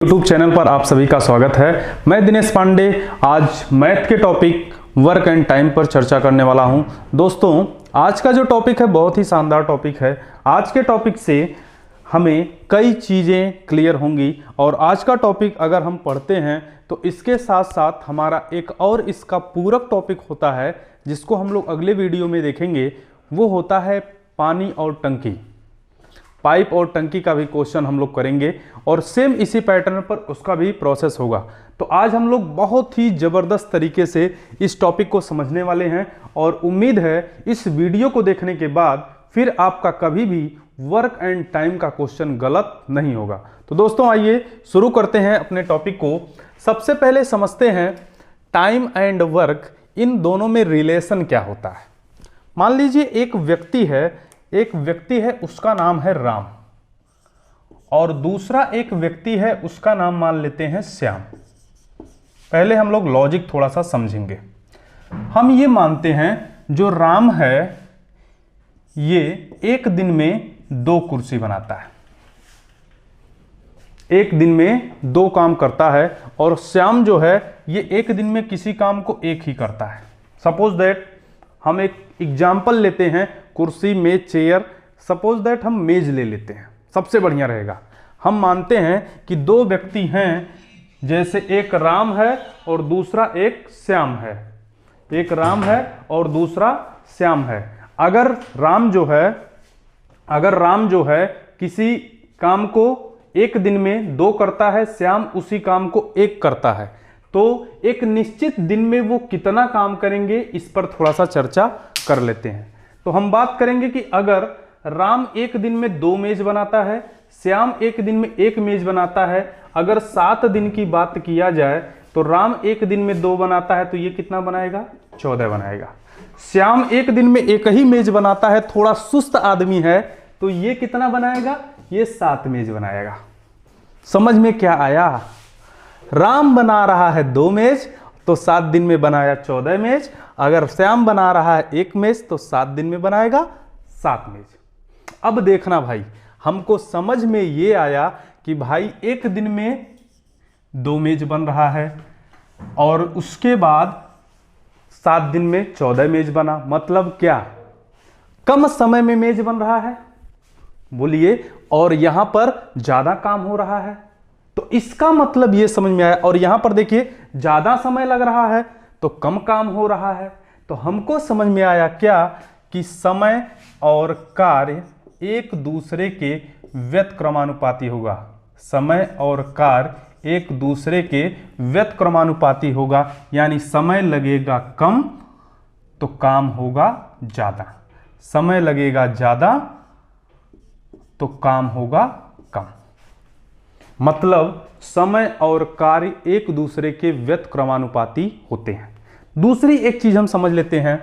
YouTube channel पर आप सभी का स्वागत है। मैं दिनेश पांडे आज मैथ के टॉपिक वर्क एंड टाइम पर चर्चा करने वाला हूं। दोस्तों, आज का जो टॉपिक है बहुत ही शानदार टॉपिक है। आज के टॉपिक से हमें कई चीज़ें क्लियर होंगी और आज का टॉपिक अगर हम पढ़ते हैं तो इसके साथ साथ हमारा एक और इसका पूरक टॉपिक होता है जिसको हम लोग अगले वीडियो में देखेंगे। वो होता है पानी और टंकी, पाइप और टंकी का भी क्वेश्चन हम लोग करेंगे और सेम इसी पैटर्न पर उसका भी प्रोसेस होगा। तो आज हम लोग बहुत ही ज़बरदस्त तरीके से इस टॉपिक को समझने वाले हैं और उम्मीद है इस वीडियो को देखने के बाद फिर आपका कभी भी वर्क एंड टाइम का क्वेश्चन गलत नहीं होगा। तो दोस्तों आइए शुरू करते हैं अपने टॉपिक को। सबसे पहले समझते हैं टाइम एंड वर्क, इन दोनों में रिलेशन क्या होता है। मान लीजिए एक व्यक्ति है उसका नाम है राम और दूसरा एक व्यक्ति है उसका नाम मान लेते हैं श्याम। पहले हम लोग लॉजिक थोड़ा सा समझेंगे। हम ये मानते हैं जो राम है ये एक दिन में 2 कुर्सी बनाता है, एक दिन में 2 काम करता है और श्याम जो है ये एक दिन में किसी काम को एक ही करता है। सपोज दैट हम एक एग्जाम्पल लेते हैं, कुर्सी मेज चेयर। सपोज दैट हम मेज ले लेते हैं, सबसे बढ़िया रहेगा। हम मानते हैं कि 2 व्यक्ति हैं, जैसे एक राम है और दूसरा एक श्याम है, एक राम है और दूसरा श्याम है। अगर राम जो है किसी काम को एक दिन में 2 करता है, श्याम उसी काम को 1 करता है, तो एक निश्चित दिन में वो कितना काम करेंगे इस पर थोड़ा सा चर्चा कर लेते हैं। तो हम बात करेंगे कि अगर राम एक दिन में 2 मेज बनाता है, श्याम एक दिन में 1 मेज बनाता है। अगर 7 दिन की बात किया जाए तो राम एक दिन में 2 बनाता है तो ये कितना बनाएगा, 14 बनाएगा। श्याम एक दिन में 1 ही मेज बनाता है, थोड़ा सुस्त आदमी है, तो ये कितना बनाएगा, ये 7 मेज बनाएगा। समझ में क्या आया? राम बना रहा है 2 मेज तो 7 दिन में बनाया 14 मेज। अगर श्याम बना रहा है 1 मेज तो 7 दिन में बनाएगा 7 मेज। अब देखना भाई, हमको समझ में ये आया कि भाई एक दिन में 2 मेज बन रहा है और उसके बाद 7 दिन में 14 मेज बना। मतलब क्या, कम समय में मेज बन रहा है, बोलिए, और यहां पर ज्यादा काम हो रहा है। तो इसका मतलब ये समझ में आया। और यहां पर देखिए ज्यादा समय लग रहा है तो कम काम हो रहा है। तो हमको समझ में आया क्या कि समय और कार्य एक दूसरे के व्यतक्रमानुपाती होगा। समय और कार्य एक दूसरे के व्यतक्रमानुपाती होगा, यानी समय लगेगा कम तो काम होगा ज्यादा, समय लगेगा ज्यादा तो काम होगा कम। मतलब समय और कार्य एक दूसरे के व्यतक्रमानुपाती होते हैं। दूसरी एक चीज हम समझ लेते हैं,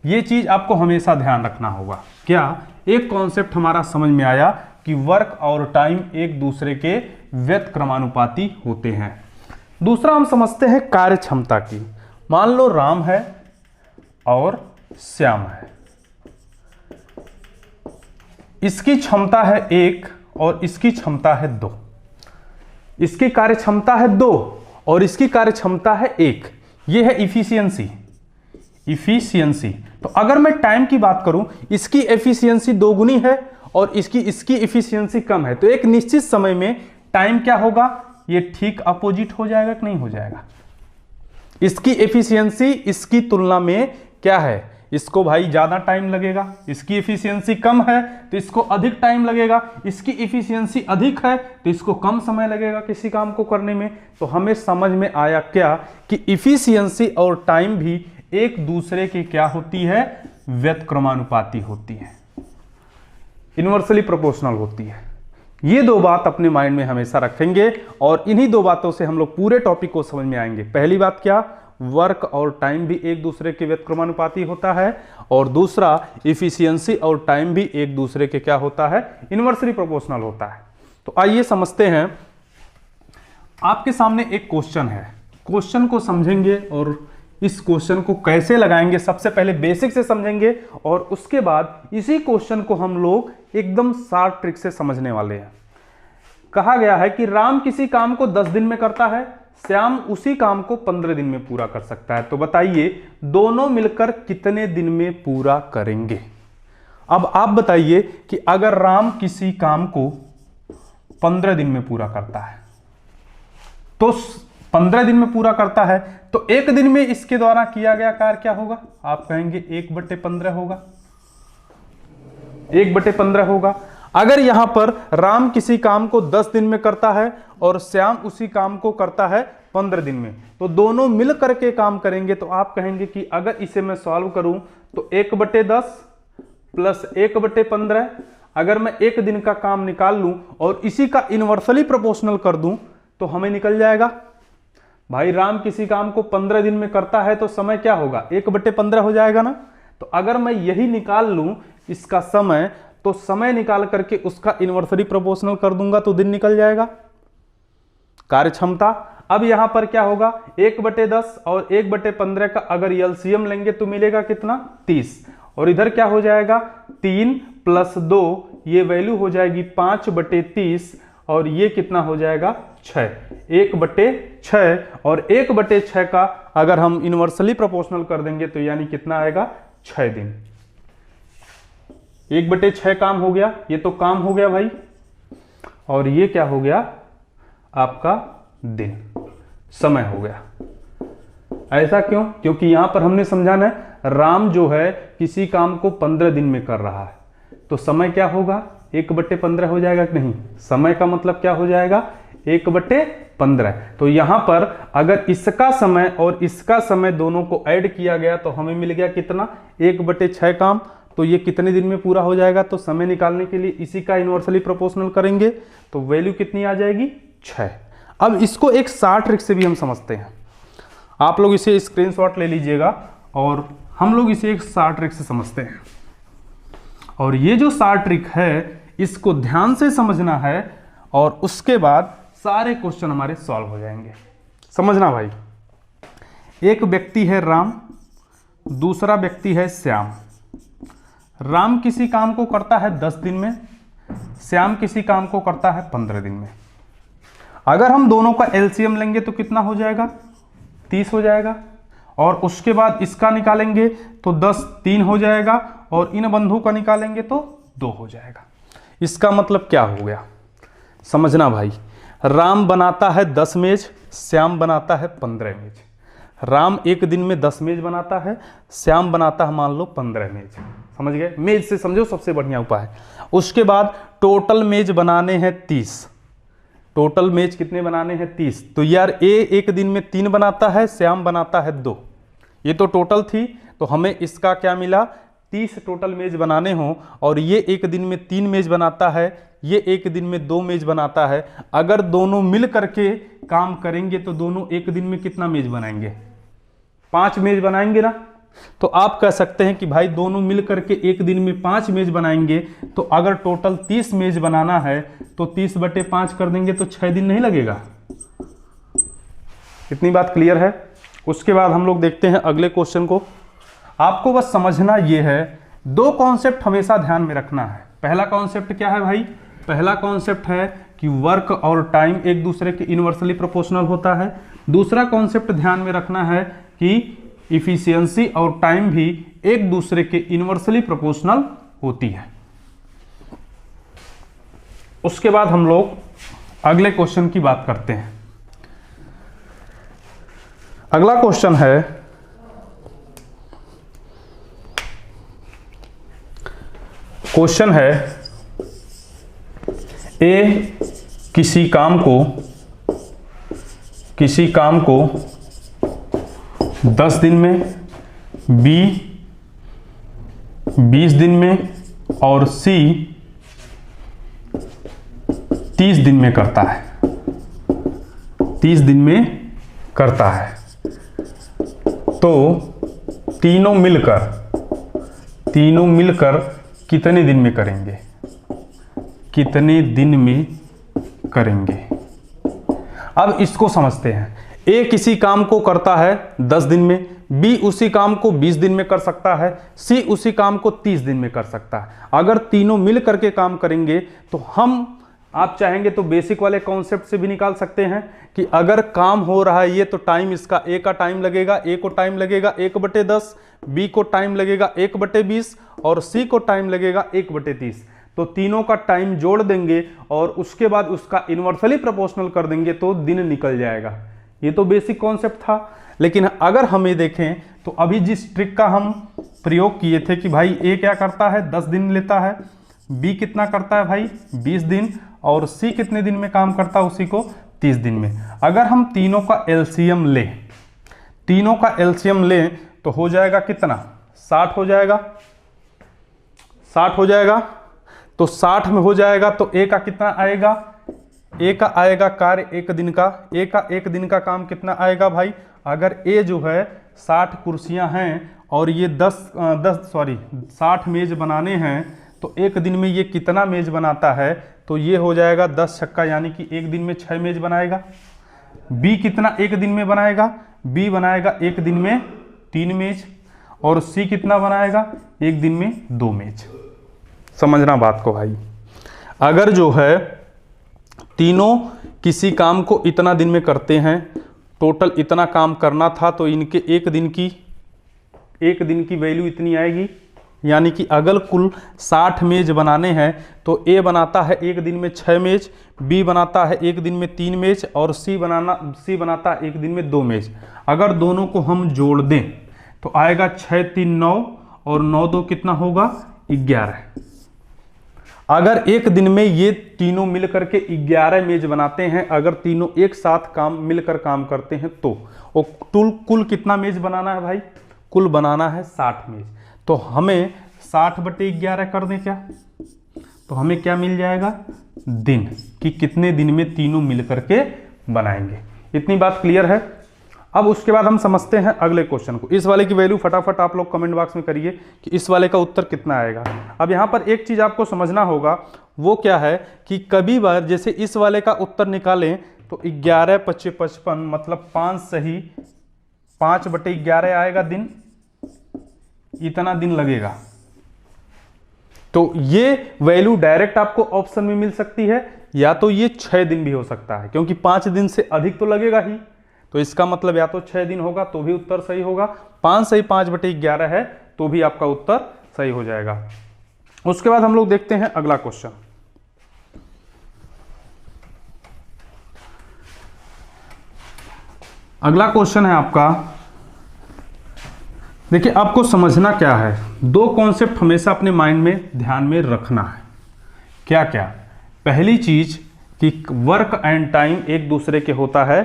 ये चीज आपको हमेशा ध्यान रखना होगा। क्या, एक कॉन्सेप्ट हमारा समझ में आया कि वर्क और टाइम एक दूसरे के व्यतक्रमानुपाती होते हैं। दूसरा हम समझते हैं कार्य क्षमता की। मान लो राम है और श्याम है, इसकी क्षमता है 1 और इसकी क्षमता है 2। इसकी कार्य क्षमता है 2 और इसकी कार्य क्षमता है 1। यह है इफिशियंसी। तो अगर मैं टाइम की बात करूं, इसकी एफिशिएंसी 2 गुनी है और इसकी इफिशियंसी कम है, तो एक निश्चित समय में टाइम क्या होगा, ये ठीक अपोजिट हो जाएगा कि नहीं हो जाएगा। इसकी एफिशिएंसी इसकी तुलना में क्या है, इसको भाई ज्यादा टाइम लगेगा। इसकी एफिशिएंसी कम है तो इसको अधिक टाइम लगेगा। इसकी एफिशिएंसी अधिक है तो इसको कम समय लगेगा किसी काम को करने में। तो हमें समझ में आया क्या कि एफिशिएंसी और टाइम भी एक दूसरे की क्या होती है, व्यतक्रमानुपाती होती है, इनवर्सली प्रोपोर्शनल होती है। ये 2 बात अपने माइंड में हमेशा रखेंगे और इन्हीं 2 बातों से हम लोग पूरे टॉपिक को समझ में आएंगे। पहली बात क्या, वर्क और टाइम भी एक दूसरे के व्यतक्रमानुपाती होता है, और दूसरा इफिशियंसी और टाइम भी एक दूसरे के क्या होता है, इनवर्सली प्रोपोर्शनल होता है। तो आइए समझते हैं। आपके सामने एक क्वेश्चन है, क्वेश्चन को समझेंगे और इस क्वेश्चन को कैसे लगाएंगे सबसे पहले बेसिक से समझेंगे और उसके बाद इसी क्वेश्चन को हम लोग एकदम शार्ट ट्रिक से समझने वाले हैं। कहा गया है कि राम किसी काम को 10 दिन में करता है, श्याम उसी काम को 15 दिन में पूरा कर सकता है। तो बताइए दोनों मिलकर कितने दिन में पूरा करेंगे। अब आप बताइए कि अगर राम किसी काम को 15 दिन में पूरा करता है, तो 15 दिन में पूरा करता है, तो एक दिन में इसके द्वारा किया गया कार्य क्या होगा? आप कहेंगे 1/15 होगा, 1/15 होगा। अगर यहां पर राम किसी काम को 10 दिन में करता है और श्याम उसी काम को करता है 15 दिन में, तो दोनों मिल करके काम करेंगे, तो आप कहेंगे कि अगर इसे मैं सॉल्व करूं तो 1/10 प्लस 1/15, अगर मैं एक दिन का काम निकाल लूं और इसी का इनवर्सली प्रोपोर्शनल कर दूं तो हमें निकल जाएगा। भाई राम किसी काम को 15 दिन में करता है तो समय क्या होगा? 1/15 हो जाएगा ना। तो अगर मैं यही निकाल लूं इसका समय, तो समय निकाल करके उसका इनवर्सली प्रोपोर्शनल कर दूंगा तो दिन निकल जाएगा। कार्य क्षमता अब यहां पर क्या होगा? 1/10 और 1/15 का अगर एलसीएम लेंगे तो मिलेगा कितना? 30। और इधर क्या हो जाएगा? 3 + 2, ये वैल्यू हो जाएगी 5/30 और ये कितना हो जाएगा? 6। 1/6 और 1/6 का अगर हम इनवर्सली प्रोपोर्शनल कर देंगे तो यानी कितना आएगा? 6 दिन। 1/6 काम हो गया, ये तो काम हो गया भाई, और ये क्या हो गया? आपका दिन, समय हो गया। ऐसा क्यों? क्योंकि यहां पर हमने समझाना है राम जो है किसी काम को 15 दिन में कर रहा है, तो समय क्या होगा? 1/15 हो जाएगा कि नहीं? समय का मतलब क्या हो जाएगा? 1/15। तो यहां पर अगर इसका समय और इसका समय दोनों को ऐड किया गया तो हमें मिल गया कितना? 1/6 काम। तो ये कितने दिन में पूरा हो जाएगा? तो समय निकालने के लिए इसी का इनवर्सली प्रोपोर्शनल करेंगे तो वैल्यू कितनी आ जाएगी? 6। अब इसको एक शॉर्ट ट्रिक से भी हम समझते हैं। आप लोग इसे स्क्रीनशॉट ले लीजिएगा और हम लोग इसे एक शॉर्ट ट्रिक से समझते हैं। और ये जो शॉर्ट ट्रिक है इसको ध्यान से समझना है और उसके बाद सारे क्वेश्चन हमारे सॉल्व हो जाएंगे। समझना भाई, एक व्यक्ति है राम, दूसरा व्यक्ति है श्याम। राम किसी काम को करता है 10 दिन में, श्याम किसी काम को करता है 15 दिन में। अगर हम दोनों का एलसीएम लेंगे तो कितना हो जाएगा? 30 हो जाएगा। और उसके बाद इसका निकालेंगे तो 10 3 हो जाएगा और इन बंधु का निकालेंगे तो 2 हो जाएगा। इसका मतलब क्या हो गया? समझना भाई, राम बनाता है 10 मेज, श्याम बनाता है 15 मेज। राम एक दिन में 10 मेज बनाता है, श्याम बनाता है मान लो 15 मेज। समझ गए? मेज से समझो सबसे बढ़िया उपाय। उसके बाद टोटल मेज बनाने हैं 30। टोटल मेज कितने बनाने हैं? 30। तो यार ए एक दिन में 3 बनाता है, श्याम बनाता है 2। ये तो टोटल थी, तो हमें इसका क्या मिला? 30 टोटल मेज बनाने हों और ये एक दिन में 3 मेज बनाता है, ये एक दिन में 2 मेज बनाता है। अगर दोनों मिल करके काम करेंगे तो दोनों एक दिन में कितना मेज बनाएंगे? 5 मेज बनाएंगे ना। तो आप कह सकते हैं कि भाई दोनों मिल करके एक दिन में 5 मेज बनाएंगे, तो अगर टोटल 30 मेज बनाना है तो 30/5 कर देंगे तो 6 दिन नहीं लगेगा। इतनी बात क्लियर है? उसके बाद हम लोग देखते हैं अगले क्वेश्चन को। आपको बस समझना ये है, 2 कॉन्सेप्ट हमेशा ध्यान में रखना है। पहला कॉन्सेप्ट क्या है भाई? पहला कॉन्सेप्ट है कि वर्क और टाइम एक दूसरे के इनवर्सली प्रोपोर्शनल होता है। दूसरा कॉन्सेप्ट ध्यान में रखना है कि इफिशियंसी और टाइम भी एक दूसरे के इनवर्सली प्रोपोर्शनल होती है। उसके बाद हम लोग अगले क्वेश्चन की बात करते हैं। अगला क्वेश्चन है, ए किसी काम को 10 दिन में, बी 20 दिन में और सी 30 दिन में करता है। 30 दिन में करता है। तो तीनों मिलकर कितने दिन में करेंगे? कितने दिन में करेंगे? अब इसको समझते हैं। ए किसी काम को करता है 10 दिन में, बी उसी काम को 20 दिन में कर सकता है, सी उसी काम को 30 दिन में कर सकता है। अगर तीनों मिल करके काम करेंगे तो हम आप चाहेंगे तो बेसिक वाले कॉन्सेप्ट से भी निकाल सकते हैं कि अगर काम हो रहा है ये तो टाइम इसका ए का टाइम लगेगा, ए को टाइम लगेगा 1/10, बी को टाइम लगेगा 1/20 और सी को टाइम लगेगा 1/30। तो तीनों का टाइम जोड़ देंगे और उसके बाद उसका इन्वर्सली प्रोपोर्शनल कर देंगे तो दिन निकल जाएगा। ये तो बेसिक कॉन्सेप्ट था। लेकिन अगर हमें देखें तो अभी जिस ट्रिक का हम प्रयोग किए थे कि भाई ए क्या करता है 10 दिन लेता है, बी कितना करता है भाई 20 दिन और सी कितने दिन में काम करता है उसी को 30 दिन में। अगर हम तीनों का एलसीएम लें तो हो जाएगा कितना 60 हो जाएगा, 60 हो जाएगा। तो 60 में हो जाएगा तो ए का कितना आएगा, ए का आएगा कार्य 1 दिन का, ए का 1 दिन का काम कितना आएगा भाई। अगर ए जो है 60 कुर्सियां हैं और ये 60 मेज बनाने हैं तो 1 दिन में ये कितना मेज बनाता है, तो ये हो जाएगा 10 छक्का यानी कि 1 दिन में 6 मेज बनाएगा। बी कितना 1 दिन में बनाएगा, बी बनाएगा 1 दिन में 3 मेज और सी कितना बनाएगा 1 दिन में 2 मेज। समझना बात को भाई। अगर जो है तीनों किसी काम को इतना दिन में करते हैं, टोटल इतना काम करना था तो इनके 1 दिन की वैल्यू इतनी आएगी। यानी कि अगर कुल 60 मेज बनाने हैं तो ए बनाता है 1 दिन में 6 मेज, बी बनाता है 1 दिन में 3 मेज और सी बनाता है 1 दिन में 2 मेज। अगर दोनों को हम जोड़ दें तो आएगा 6 3 9 और 9 2 कितना होगा 11। अगर 1 दिन में ये तीनों मिल करके 11 मेज बनाते हैं, अगर तीनों एक साथ मिलकर काम करते हैं तो कुल कितना मेज बनाना है भाई, कुल बनाना है 60 मेज। तो हमें 60/11 कर दें क्या, तो हमें क्या मिल जाएगा दिन, कि कितने दिन में तीनों मिलकर के बनाएंगे। इतनी बात क्लियर है। अब उसके बाद हम समझते हैं अगले क्वेश्चन को। इस वाले की वैल्यू फटाफट आप लोग कमेंट बॉक्स में करिए कि इस वाले का उत्तर कितना आएगा। अब यहाँ पर एक चीज आपको समझना होगा, वो क्या है कि कभी बार जैसे इस वाले का उत्तर निकालें तो 11 × 55 मतलब 5 सही 5/11 आएगा दिन, इतना दिन लगेगा। तो ये वैल्यू डायरेक्ट आपको ऑप्शन में मिल सकती है या तो ये 6 दिन भी हो सकता है, क्योंकि 5 दिन से अधिक तो लगेगा ही। तो इसका मतलब या तो 6 दिन होगा तो भी उत्तर सही होगा, 5 सही 5/11 है तो भी आपका उत्तर सही हो जाएगा। उसके बाद हम लोग देखते हैं अगला क्वेश्चन। अगला क्वेश्चन है आपका, देखिए आपको समझना क्या है, 2 कॉन्सेप्ट हमेशा अपने माइंड में ध्यान में रखना है। क्या क्या? पहली चीज कि वर्क एंड टाइम एक दूसरे के होता है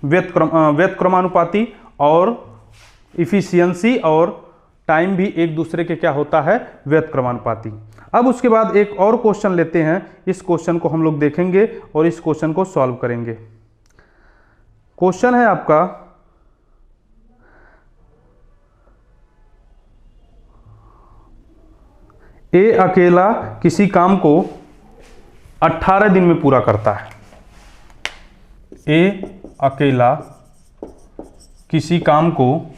व्यतक्रमानुपाती, और इफिशियंसी और टाइम भी एक दूसरे के क्या होता है व्यतक्रमानुपाती। अब उसके बाद एक और क्वेश्चन लेते हैं, इस क्वेश्चन को हम लोग देखेंगे और इस क्वेश्चन को सॉल्व करेंगे। क्वेश्चन है आपका, ए अकेला किसी काम को 18 दिन में पूरा करता है। ए अकेला किसी काम को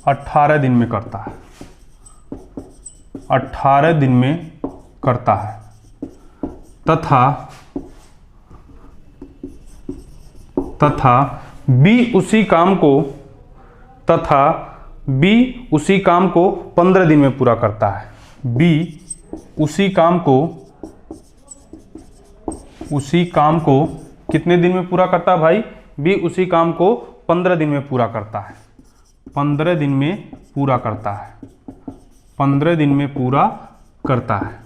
18 दिन में करता है, 18 दिन में करता है, तथा बी उसी काम को 15 दिन में पूरा करता है। बी उसी काम को कितने दिन में पूरा करता है भाई? बी उसी काम को 15 दिन में पूरा करता है, 15 दिन में पूरा करता है, 15 दिन में पूरा करता है।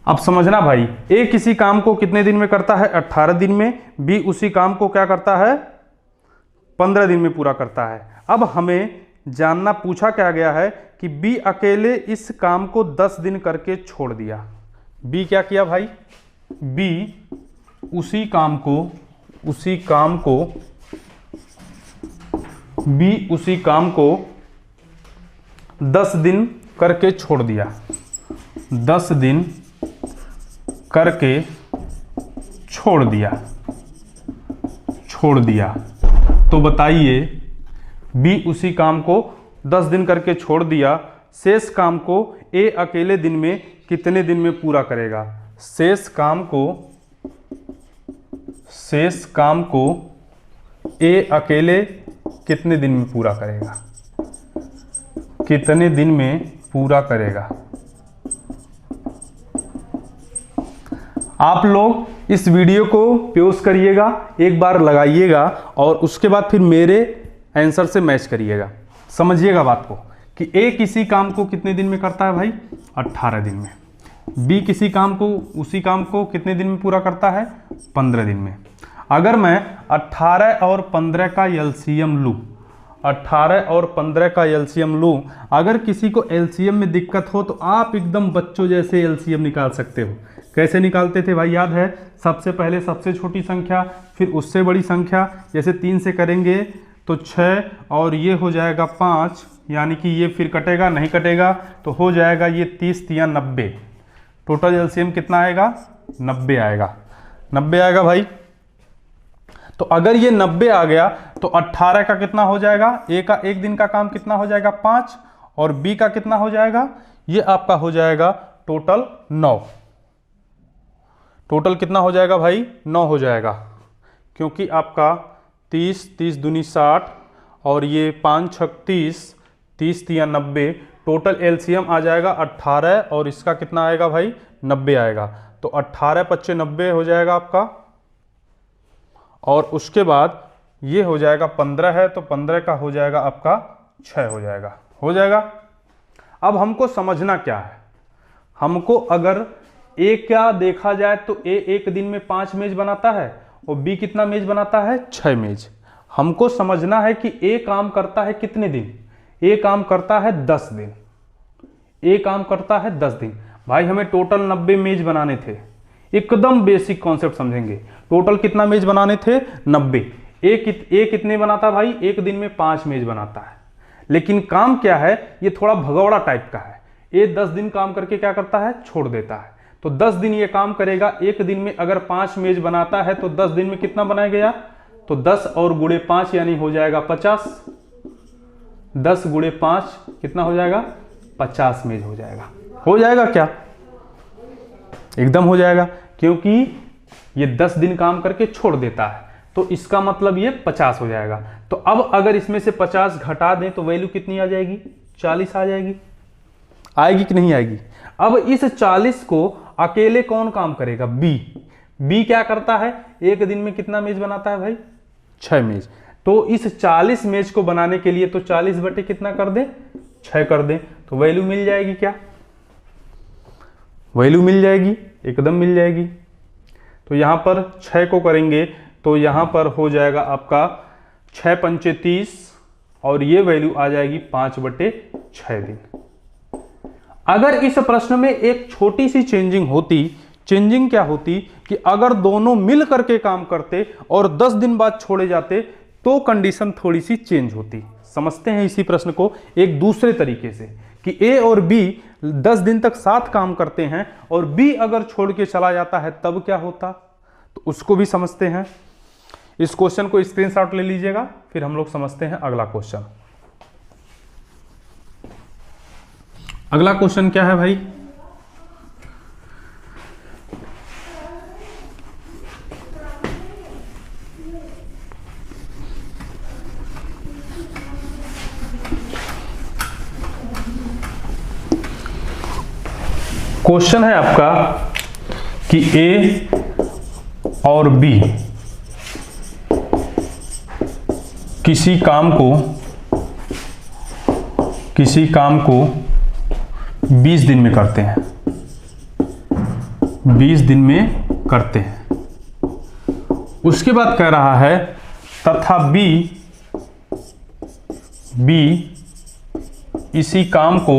अब समझना भाई, ए किसी काम को कितने दिन में करता है? 18 दिन में। बी उसी काम को क्या करता है? 15 दिन में पूरा करता है। अब हमें जानना पूछा क्या गया है कि बी अकेले इस काम को 10 दिन करके छोड़ दिया। बी क्या किया भाई? बी उसी काम को 10 दिन करके छोड़ दिया, 10 दिन करके छोड़ दिया। तो बताइए, बी उसी काम को 10 दिन करके छोड़ दिया शेष काम को ए अकेले दिन में कितने दिन में पूरा करेगा? शेष काम को ए अकेले कितने दिन में पूरा करेगा? कितने दिन में पूरा करेगा? आप लोग इस वीडियो को पॉज करिएगा, एक बार लगाइएगा और उसके बाद फिर मेरे आंसर से मैच करिएगा। समझिएगा बात को कि ए किसी काम को कितने दिन में करता है भाई? 18 दिन में। बी किसी काम को, उसी काम को कितने दिन में पूरा करता है? 15 दिन में। अगर मैं 18 और 15 का एलसीएम लूँ, 18 और 15 का एलसीएम लूँ, अगर किसी को एलसीएम में दिक्कत हो तो आप एकदम बच्चों जैसे एलसीएम निकाल सकते हो। कैसे निकालते थे भाई, याद है? सबसे पहले सबसे छोटी संख्या, फिर उससे बड़ी संख्या। जैसे 3 से करेंगे तो 6 और ये हो जाएगा 5, यानी कि ये फिर कटेगा, नहीं कटेगा तो हो जाएगा ये 30 या 90। टोटल एलसीएम कितना आएगा? 90 आएगा। 90 आएगा भाई। तो अगर ये 90 आ गया तो 18 का कितना हो जाएगा? ए का एक दिन का काम कितना हो जाएगा? 5, और बी का कितना हो जाएगा? ये आपका हो जाएगा टोटल 9। टोटल कितना हो जाएगा भाई? 9 हो जाएगा, क्योंकि आपका 30, 30 दूनी 60 और ये 5 छक 30, 30 या 90। टोटल एलसीएम आ जाएगा 18 और इसका कितना आएगा भाई? 90 आएगा। तो 18 पच्चे 90 हो जाएगा आपका, और उसके बाद ये हो जाएगा 15 है तो 15 का हो जाएगा आपका 6 हो जाएगा। हो जाएगा। अब हमको समझना क्या है, हमको अगर ए क्या देखा जाए तो ए एक दिन में 5 मेज बनाता है और बी कितना मेज बनाता है? 6 मेज। हमको समझना है कि ए काम करता है कितने दिन? ए काम करता है 10 दिन। ए काम करता है 10 दिन। भाई हमें टोटल 90 मेज बनाने थे। एकदम बेसिक कॉन्सेप्ट समझेंगे। टोटल कितना मेज बनाने थे? 90। ए कितने बनाता भाई? एक दिन में 5 मेज बनाता है। लेकिन काम क्या है, ये थोड़ा भगौड़ा टाइप का है। ए 10 दिन काम करके क्या करता है? छोड़ देता है। तो 10 दिन ये काम करेगा। एक दिन में अगर 5 मेज बनाता है तो 10 दिन में कितना बनाएगा यार? तो 10 और गुणे 5 यानी हो जाएगा 50। 10 गुणे 5 कितना हो जाएगा? 50 मेज हो जाएगा। हो जाएगा क्या? एकदम हो जाएगा, क्योंकि ये 10 दिन काम करके छोड़ देता है, तो इसका मतलब ये 50 हो जाएगा। तो अब अगर इसमें से 50 घटा दें तो वैल्यू कितनी आ जाएगी? 40 आ जाएगी। आएगी कि नहीं आएगी? अब इस 40 को अकेले कौन काम करेगा? बी। बी क्या करता है? एक दिन में कितना मेज बनाता है भाई? 6 मेज। तो इस 40 मेज को बनाने के लिए तो 40 बटे कितना कर दे? 6 कर दे। तो वैल्यू मिल जाएगी क्या? वैल्यू मिल जाएगी, एकदम मिल जाएगी। तो यहां पर 6 को करेंगे तो यहां पर हो जाएगा आपका 6 पंचे 30 और ये वैल्यू आ जाएगी 5 बटे 6 दिन। अगर इस प्रश्न में एक छोटी सी चेंजिंग होती, चेंजिंग क्या होती कि अगर दोनों मिल करके काम करते और 10 दिन बाद छोड़े जाते तो कंडीशन थोड़ी सी चेंज होती। समझते हैं इसी प्रश्न को एक दूसरे तरीके से कि ए और बी 10 दिन तक साथ काम करते हैं और बी अगर छोड़ के चला जाता है तब क्या होता, तो उसको भी समझते हैं। इस क्वेश्चन को स्क्रीनशॉट ले लीजिएगा, फिर हम लोग समझते हैं अगला क्वेश्चन। अगला क्वेश्चन क्या है भाई? क्वेश्चन है आपका कि ए और बी किसी काम को 20 दिन में करते हैं। 20 दिन में करते हैं। उसके बाद कह रहा है तथा बी इसी काम को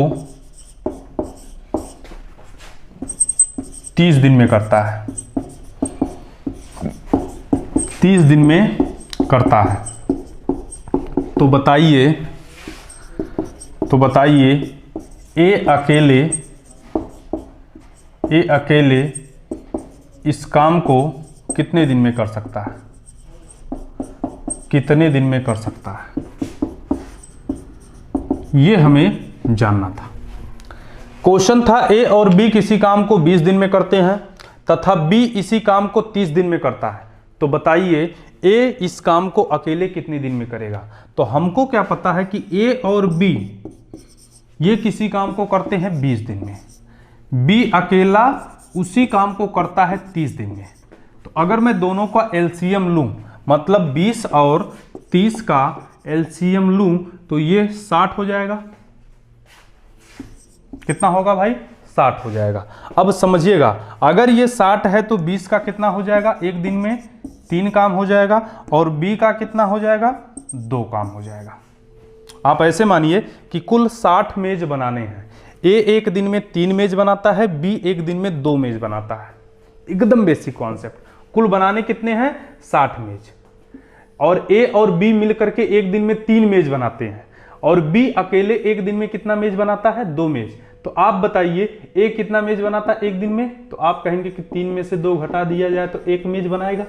30 दिन में करता है। 30 दिन में करता है। तो बताइए ए अकेले इस काम को कितने दिन में कर सकता है? कितने दिन में कर सकता है, ये हमें जानना था। क्वेश्चन था ए और बी किसी काम को 20 दिन में करते हैं तथा बी इसी काम को 30 दिन में करता है, तो बताइए ए इस काम को अकेले कितने दिन में करेगा। तो हमको क्या पता है कि ए और बी ये किसी काम को करते हैं 20 दिन में, बी अकेला उसी काम को करता है 30 दिन में। तो अगर मैं दोनों का एलसीएम लूं, मतलब 20 और 30 का एलसीएम लूं, तो ये 60 हो जाएगा। कितना होगा भाई? 60 हो जाएगा। अब समझिएगा, अगर ये 60 है तो 20 का कितना हो जाएगा? एक दिन में 3 काम हो जाएगा, और बी का कितना हो जाएगा? 2 काम हो जाएगा। आप ऐसे मानिए कि कुल 60 मेज बनाने हैं। ए एक दिन में 3 मेज बनाता है, बी एक दिन में 2 मेज बनाता है। एकदम बेसिक कॉन्सेप्ट। कुल बनाने कितने हैं? 60 मेज। और ए और बी मिलकर के एक दिन में 3 मेज बनाते हैं, और बी अकेले एक दिन में कितना मेज बनाता है? 2 मेज। तो आप बताइए ए कितना मेज बनाता है एक दिन में? तो आप कहेंगे कि 3 में से 2 घटा दिया जाए तो 1 मेज बनाएगा।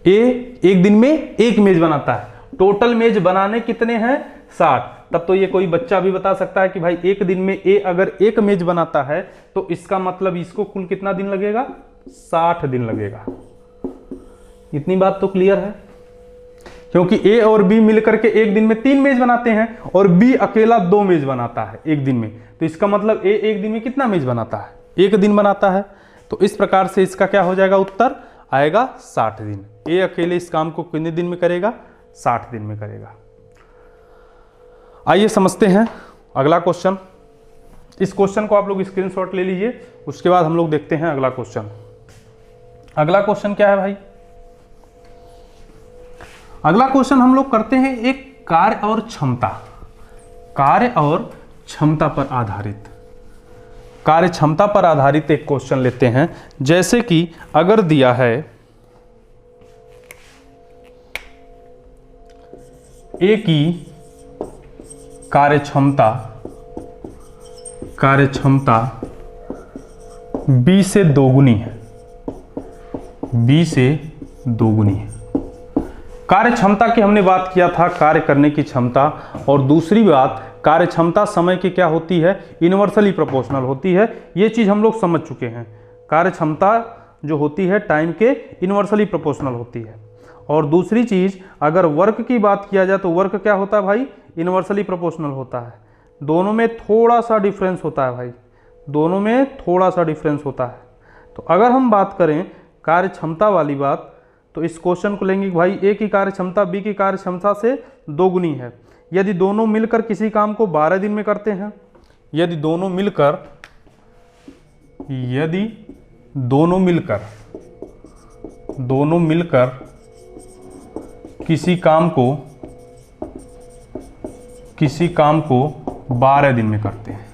ए एक दिन में 1 मेज बनाता है। टोटल मेज बनाने कितने हैं? 60। तब तो ये कोई बच्चा भी बता सकता है कि भाई एक दिन में ए अगर 1 मेज बनाता है तो इसका मतलब इसको कुल कितना दिन लगेगा? 60 दिन लगेगा। इतनी बात तो क्लियर है, क्योंकि ए और बी मिलकर के एक दिन में 3 मेज बनाते हैं और बी अकेला 2 मेज बनाता है एक दिन में। तो इसका मतलब ए एक दिन में कितना मेज बनाता है? 1 दिन बनाता है। तो इस प्रकार से इसका क्या हो जाएगा? उत्तर आएगा 60 दिन। ए अकेले इस काम को कितने दिन में करेगा? 60 दिन में करेगा। आइए समझते हैं अगला क्वेश्चन। इस क्वेश्चन को आप लोग स्क्रीनशॉट ले लीजिए, उसके बाद हम लोग देखते हैं अगला क्वेश्चन। अगला क्वेश्चन क्या है भाई? अगला क्वेश्चन हम लोग करते हैं एक कार्य और क्षमता, कार्य और क्षमता पर आधारित, कार्य क्षमता पर आधारित एक क्वेश्चन लेते हैं। जैसे कि अगर दिया है ए की कार्य क्षमता बी से दोगुनी है, बी से दोगुनी है। कार्य क्षमता की हमने बात किया था, कार्य करने की क्षमता। और दूसरी बात, कार्य क्षमता समय की क्या होती है? इनवर्सली प्रोपोर्शनल होती है। ये चीज़ हम लोग समझ चुके हैं। कार्य क्षमता जो होती है टाइम के इनवर्सली प्रोपोर्शनल होती है। और दूसरी चीज़, अगर वर्क की बात किया जाए तो वर्क क्या होता है भाई? इनवर्सली प्रोपोर्शनल होता है। दोनों में थोड़ा सा डिफरेंस होता है भाई, दोनों में थोड़ा सा डिफरेंस होता है। तो अगर हम बात करें कार्य क्षमता वाली बात, तो इस क्वेश्चन को लेंगे कि भाई ए की कार्य क्षमता बी की कार्य क्षमता से दोगुनी है। यदि दोनों मिलकर किसी काम को 12 दिन में करते हैं, यदि दोनों मिलकर किसी काम को 12 दिन में करते हैं,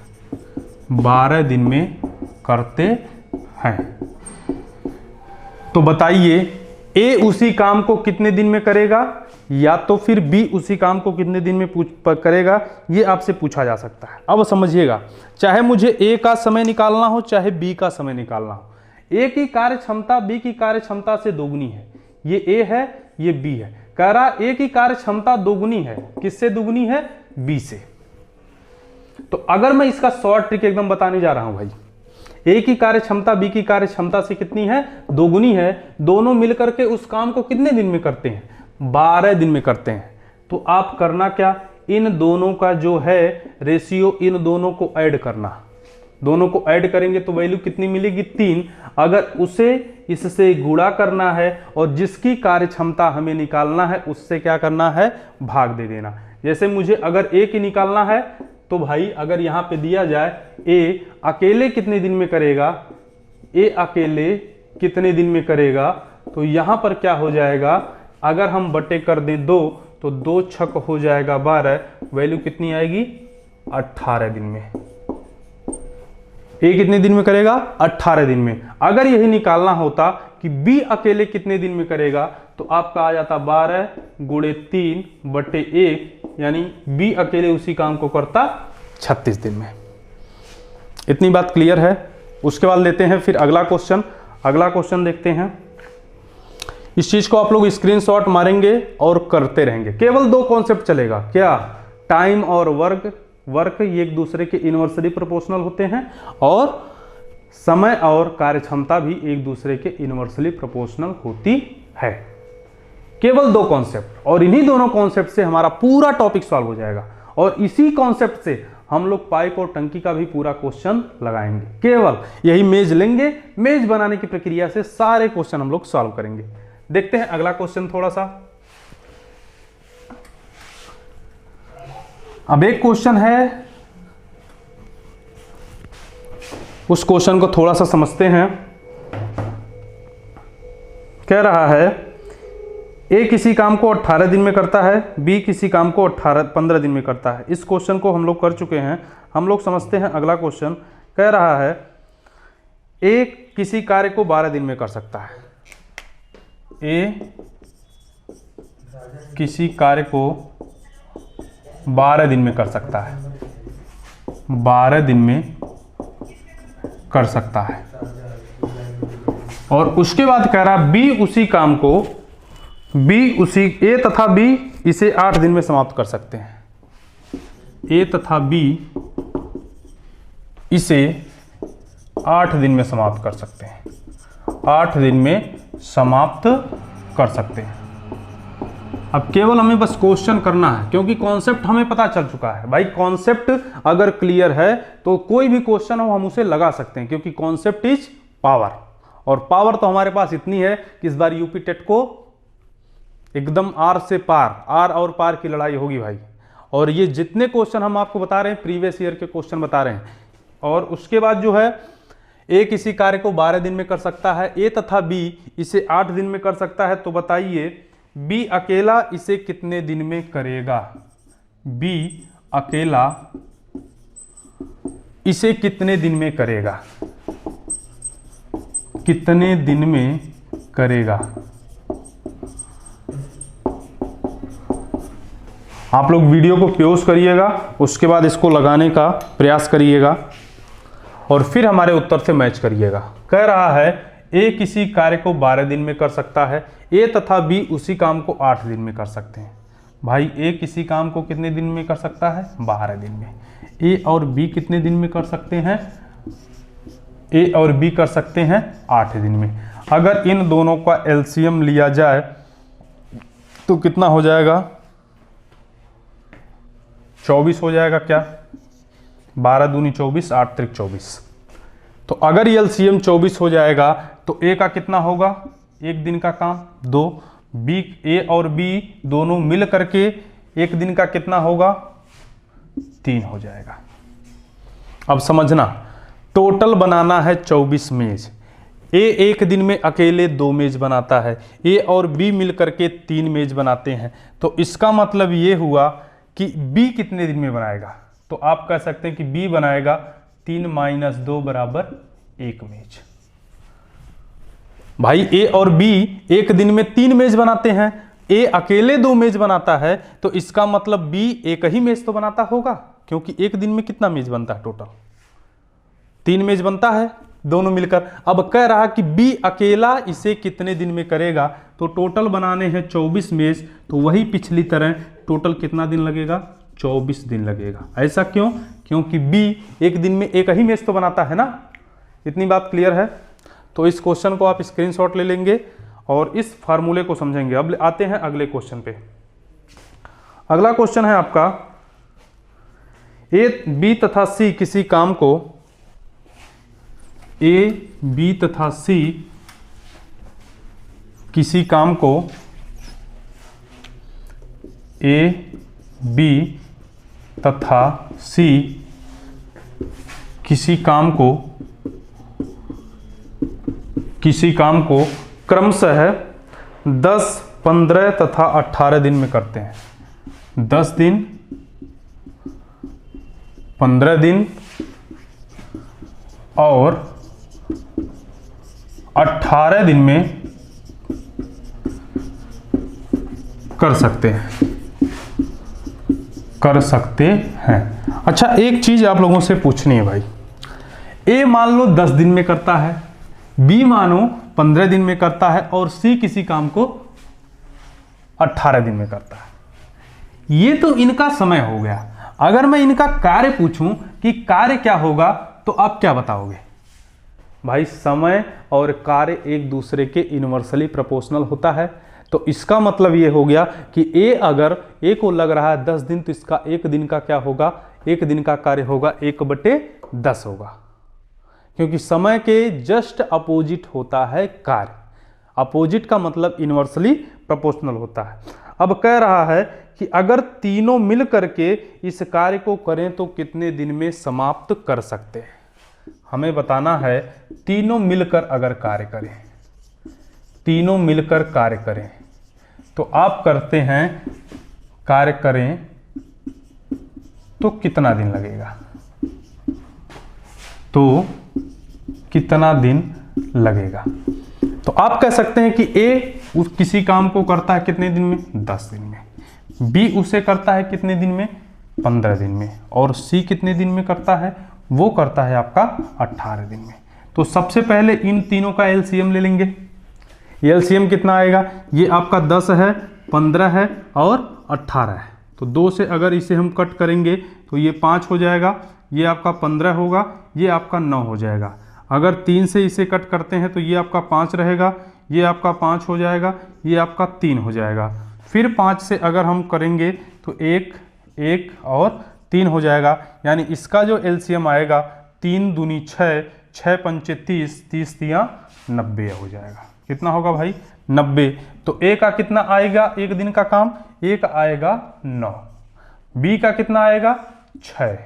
12 दिन में करते हैं, तो बताइए ए उसी काम को कितने दिन में करेगा, या तो फिर बी उसी काम को कितने दिन में करेगा? ये आपसे पूछा जा सकता है। अब समझिएगा, चाहे मुझे ए का समय निकालना हो चाहे बी का समय निकालना हो, ए की कार्य क्षमता बी की कार्य क्षमता से दोगुनी है। ये ए है, ये बी है। कह रहा ए की कार्य क्षमता दोगुनी है, किससे दोगुनी है? बी से। तो अगर मैं इसका शॉर्ट ट्रिक एकदम बताने जा रहा हूं भाई, ए की कार्य क्षमता बी की कार्य क्षमता से कितनी है? दोगुनी है। दोनों मिलकर के उस काम को कितने दिन में करते हैं? 12 दिन में करते हैं। तो आप करना क्या? इन दोनों का जो है रेशियो, इन दोनों को ऐड करना। दोनों को ऐड करेंगे तो वैल्यू कितनी मिलेगी? 3। अगर उसे इससे गुणा करना है और जिसकी कार्य क्षमता हमें निकालना है उससे क्या करना है? भाग दे देना। जैसे मुझे अगर ए की निकालना है तो भाई अगर यहाँ पे दिया जाए ए अकेले कितने दिन में करेगा, ए अकेले कितने दिन में करेगा, तो यहाँ पर क्या हो जाएगा? अगर हम बटे कर दें 2 तो 2 छक हो जाएगा 12, वैल्यू कितनी आएगी? 18 दिन में। ए कितने दिन में करेगा? 18 दिन में। अगर यही निकालना होता कि बी अकेले कितने दिन में करेगा, तो आपका आ जाता 12 गुणे 3 बटे 1, यानी बी अकेले उसी काम को करता 36 दिन में। इतनी बात क्लियर है। उसके बाद लेते हैं फिर अगला क्वेश्चन। अगला क्वेश्चन देखते हैं। इस चीज को आप लोग स्क्रीनशॉट मारेंगे और करते रहेंगे। केवल 2 कॉन्सेप्ट चलेगा, क्या? टाइम और वर्क, वर्क ये एक दूसरे के इनवर्सली प्रोपोर्शनल होते हैं और समय और कार्यक्षमता भी एक दूसरे के इनवर्सली प्रोपोर्शनल होती है। केवल 2 कॉन्सेप्ट, और इन्हीं दोनों कॉन्सेप्ट से हमारा पूरा टॉपिक सॉल्व हो जाएगा और इसी कॉन्सेप्ट से हम लोग पाइप और टंकी का भी पूरा क्वेश्चन लगाएंगे। केवल यही मेज लेंगे, मेज बनाने की प्रक्रिया से सारे क्वेश्चन हम लोग सॉल्व करेंगे। देखते हैं अगला क्वेश्चन थोड़ा सा। अब एक क्वेश्चन है, उस क्वेश्चन को थोड़ा सा समझते हैं। कह रहा है ए किसी काम को 18 दिन में करता है, बी किसी काम को 15 दिन में करता है। इस क्वेश्चन को हम लोग कर चुके हैं, हम लोग समझते हैं अगला क्वेश्चन। कह रहा है ए किसी कार्य को 12 दिन में कर सकता है। ए किसी कार्य को 12 दिन में कर सकता है, 12 दिन में कर सकता है। और उसके बाद कह रहा बी उसी काम को, ए तथा बी इसे 8 दिन में समाप्त कर सकते हैं। ए तथा बी इसे 8 दिन में समाप्त कर सकते हैं, 8 दिन में समाप्त कर सकते हैं। अब केवल हमें बस क्वेश्चन करना है, क्योंकि कॉन्सेप्ट हमें पता चल चुका है। भाई कॉन्सेप्ट अगर क्लियर है तो कोई भी क्वेश्चन हो हम उसे लगा सकते हैं, क्योंकि कॉन्सेप्ट इज पावर, और पावर तो हमारे पास इतनी है कि इस बार यूपी टेट को एकदम आर से पार, आर और पार की लड़ाई होगी भाई। और ये जितने क्वेश्चन हम आपको बता रहे हैं प्रीवियस ईयर के क्वेश्चन बता रहे हैं। और उसके बाद जो है ए किसी कार्य को 12 दिन में कर सकता है, ए तथा बी इसे 8 दिन में कर सकता है। तो बताइए बी अकेला इसे कितने दिन में करेगा? बी अकेला इसे कितने दिन में करेगा? कितने दिन में करेगा? आप लोग वीडियो को पॉज करिएगा, उसके बाद इसको लगाने का प्रयास करिएगा और फिर हमारे उत्तर से मैच करिएगा। कह रहा है ए किसी कार्य को 12 दिन में कर सकता है, ए तथा बी उसी काम को 8 दिन में कर सकते हैं। भाई ए किसी काम को कितने दिन में कर सकता है? 12 दिन में। ए और बी कितने दिन में कर सकते हैं? ए और बी कर सकते हैं 8 दिन में। अगर इन दोनों का एलसीएम लिया जाए तो कितना हो जाएगा? 24 हो जाएगा क्या? 12 दूनी 24, 8 त्रिक 24। तो अगर ये एलसीएम 24 हो जाएगा तो ए का कितना होगा? एक दिन का काम 2, बी ए और बी दोनों मिल करके एक दिन का कितना होगा? 3 हो जाएगा। अब समझना, टोटल बनाना है 24 मेज। ए एक दिन में अकेले 2 मेज बनाता है, ए और बी मिल करके 3 मेज बनाते हैं। तो इसका मतलब ये हुआ कि बी कितने दिन में बनाएगा? तो आप कह सकते हैं कि बी बनाएगा 3 - 2 = 1 मेज। भाई ए और बी एक दिन में 3 मेज बनाते हैं, ए अकेले 2 मेज बनाता है, तो इसका मतलब बी एक ही मेज तो बनाता होगा, क्योंकि एक दिन में कितना मेज बनता है? टोटल 3 मेज बनता है दोनों मिलकर। अब कह रहा कि बी अकेला इसे कितने दिन में करेगा? तो टोटल बनाने हैं 24 मेज, तो वही पिछली तरह टोटल कितना दिन लगेगा? 24 दिन लगेगा। ऐसा क्यों? क्योंकि बी एक दिन में एक ही मेज तो बनाता है ना। इतनी बात क्लियर है? तो इस क्वेश्चन को आप स्क्रीनशॉट ले लेंगे और इस फार्मूले को समझेंगे। अब आते हैं अगले क्वेश्चन पे। अगला क्वेश्चन है आपका, ए बी तथा सी किसी काम को, ए बी तथा सी किसी काम को, ए बी तथा सी किसी काम को क्रमशः 10, 15 तथा 18 दिन में करते हैं। 10 दिन, 15 दिन और 18 दिन में कर सकते हैं। अच्छा, एक चीज आप लोगों से पूछनी है भाई। ए मान लो 10 दिन में करता है, बी मानो 15 दिन में करता है और सी किसी काम को 18 दिन में करता है। ये तो इनका समय हो गया। अगर मैं इनका कार्य पूछूं कि कार्य क्या होगा, तो आप क्या बताओगे? भाई समय और कार्य एक दूसरे के इनवर्सली प्रोपोर्शनल होता है। तो इसका मतलब ये हो गया कि अगर ए को लग रहा है 10 दिन, तो इसका एक दिन का क्या होगा? एक दिन का कार्य होगा 1/10 होगा, क्योंकि समय के जस्ट अपोजिट होता है कार्य। अपोजिट का मतलब इनवर्सली प्रोपोर्शनल होता है। अब कह रहा है कि अगर तीनों मिल करके इस कार्य को करें तो कितने दिन में समाप्त कर सकते हैं? हमें बताना है तीनों मिलकर अगर कार्य करें, तीनों मिलकर कार्य करें, तो आप करते हैं कार्य करें तो कितना दिन लगेगा? तो कितना दिन लगेगा? तो आप कह सकते हैं कि ए उस किसी काम को करता है कितने दिन में? 10 दिन में। बी उसे करता है कितने दिन में? 15 दिन में। और सी कितने दिन में करता है? वो करता है आपका 18 दिन में। तो सबसे पहले इन तीनों का एलसीएम ले लेंगे। एलसीएम कितना आएगा? ये आपका 10 है, 15 है और 18 है। तो 2 से अगर इसे हम कट करेंगे तो ये 5 हो जाएगा, ये आपका 15 होगा, ये आपका 9 हो जाएगा। अगर 3 से इसे कट करते हैं तो ये आपका 5 रहेगा, ये आपका 5 हो जाएगा, ये आपका 3 हो जाएगा। फिर 5 से अगर हम करेंगे तो 1, 1 और 3 हो जाएगा। यानी इसका जो एलसीएम आएगा 3 दूनी 6, 6 पंचे 30, 30 तिया 90 हो जाएगा। कितना होगा भाई? 90। तो ए का कितना आएगा एक दिन का काम? ए का आएगा 9, बी का कितना आएगा? 6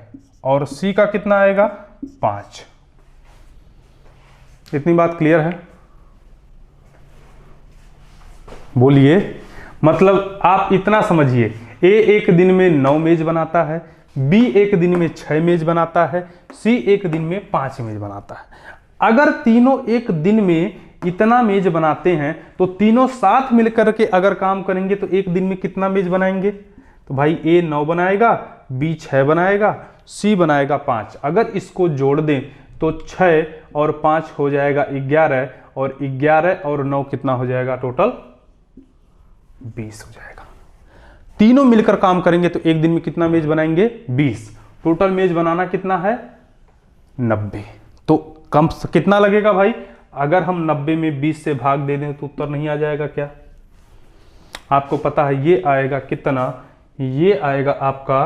और सी का कितना आएगा? 5। इतनी बात क्लियर है? बोलिए। मतलब आप इतना समझिए, ए एक दिन में 9 मेज बनाता है, बी एक दिन में 6 मेज बनाता है, सी एक दिन में 5 मेज बनाता है। अगर तीनों एक दिन में इतना मेज बनाते हैं तो तीनों साथ मिलकर के अगर काम करेंगे तो एक दिन में कितना मेज बनाएंगे? तो भाई ए 9 बनाएगा, बी 6 बनाएगा, सी बनाएगा 5। अगर इसको जोड़ दें तो 6 और 5 हो जाएगा 11, और 11 और 9 कितना हो जाएगा? टोटल 20 हो जाएगा। तीनों मिलकर काम करेंगे तो एक दिन में कितना मेज बनाएंगे? 20। टोटल मेज बनाना कितना है? 90। तो कम कितना लगेगा भाई? अगर हम 90 में 20 से भाग दे दें तो उत्तर नहीं आ जाएगा क्या? आपको पता है ये आएगा कितना? ये आएगा आपका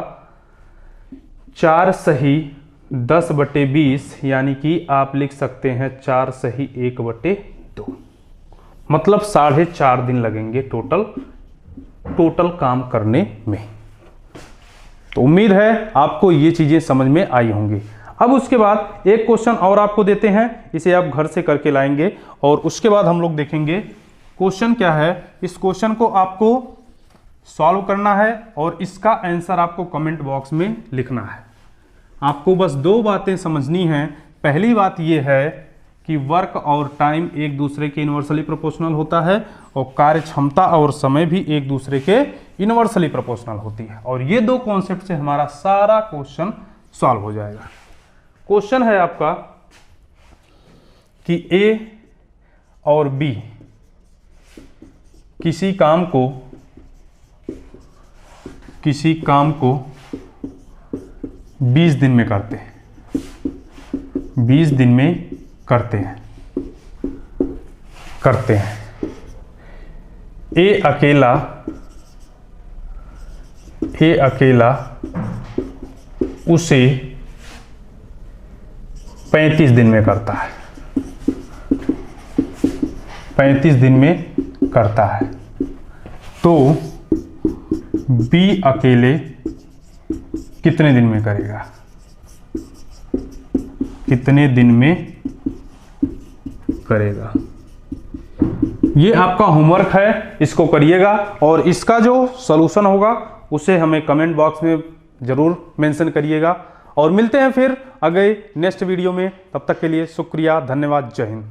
4 सही 10/20, यानी कि आप लिख सकते हैं 4 सही 1/2। मतलब 4.5 दिन लगेंगे टोटल काम करने में। तो उम्मीद है आपको ये चीजें समझ में आई होंगी। अब उसके बाद एक क्वेश्चन और आपको देते हैं, इसे आप घर से करके लाएंगे और उसके बाद हम लोग देखेंगे क्वेश्चन क्या है। इस क्वेश्चन को आपको सॉल्व करना है और इसका आंसर आपको कमेंट बॉक्स में लिखना है। आपको बस 2 बातें समझनी हैं। पहली बात यह है कि वर्क और टाइम एक दूसरे के इनवर्सली प्रोपोर्शनल होता है और कार्य क्षमता और समय भी एक दूसरे के इनवर्सली प्रोपोर्शनल होती है। और ये 2 कॉन्सेप्ट से हमारा सारा क्वेश्चन सॉल्व हो जाएगा। क्वेश्चन है आपका कि ए और बी किसी काम को 20 दिन में करते हैं, 20 दिन में करते हैं। ए अकेला उसे 35 दिन में करता है, 35 दिन में करता है। तो बी अकेले कितने दिन में करेगा? कितने दिन में करेगा? ये आपका होमवर्क है, इसको करिएगा और इसका जो सॉल्यूशन होगा उसे हमें कमेंट बॉक्स में जरूर मेंशन करिएगा। और मिलते हैं फिर अगले नेक्स्ट वीडियो में। तब तक के लिए शुक्रिया, धन्यवाद, जय हिंद।